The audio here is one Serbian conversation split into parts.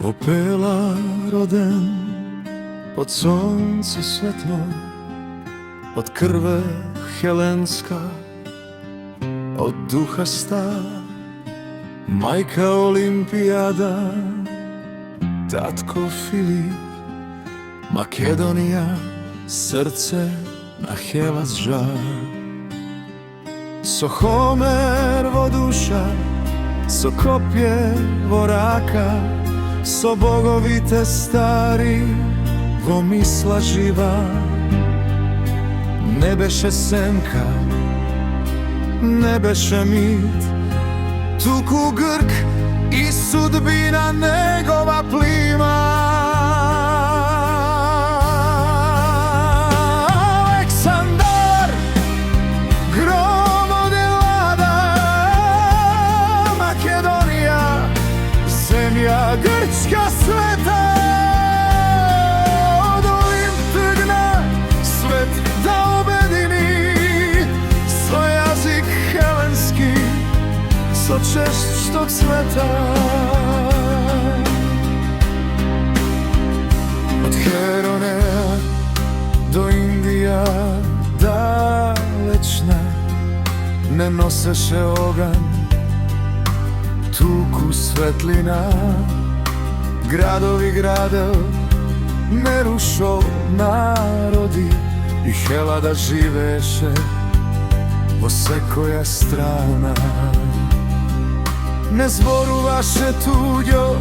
Popela roden pod sonce svetlo, od krve helenska, od duha sta, majka Olimpijada, tatko Filip, Makedonija, srce na helac žar. So Homer voduša, so kopje voraka, so bogovite stari, vo misla živa. Ne beše senka, ne beše mit, tuku Grk i sudbina njegova plima. Aleksandar, grom od Elada, Makedonija, zemlja grčka sveta. Od Olimp gna svet da obedini, svoj jazik helenski, so češćog sveta. Od Heronea do Indija dalečna, ne noseše oganj, tuku svetlina. Gradovi gradel ne rušo narodi, i Helada živeše vo sekoja strana. Ne zboruvaše tuđo,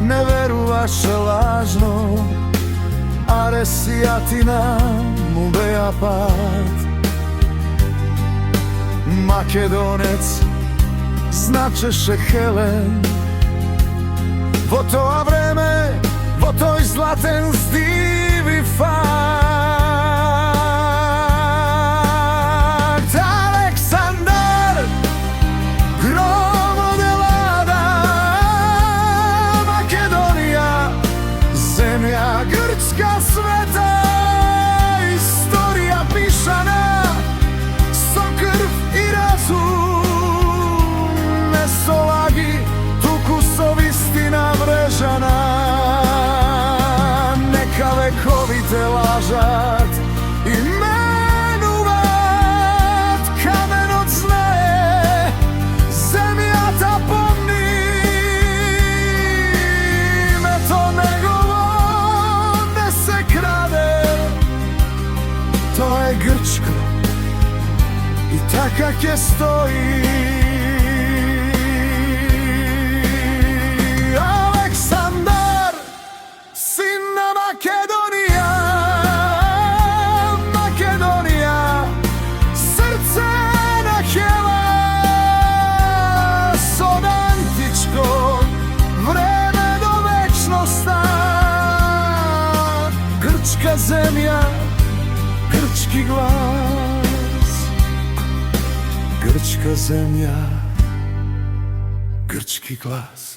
ne veruvaše lažno, Aresijatina mu beja pad. Makedonec značeše Helen, vo to vreme, vo toj zlaten zdivi fakt. Aleksandar, grom od Elada, Makedonija, zemlja grčka sveta. Istorija pisana, so krv i razum, ne so lagi, tuku so istina mrežana. Neka vekovite lažat i menovat, kamen od znaje, zemlja ta pomni. Meto njegovo ne se krade, to je grčko i takak je stoji. Aleksandar, sinna Makedonija, Makedonija, srce na helas, od antičkog vreme do večnosta. Grčka zemlja, grčki glas, grčka zemlja, grčki glas.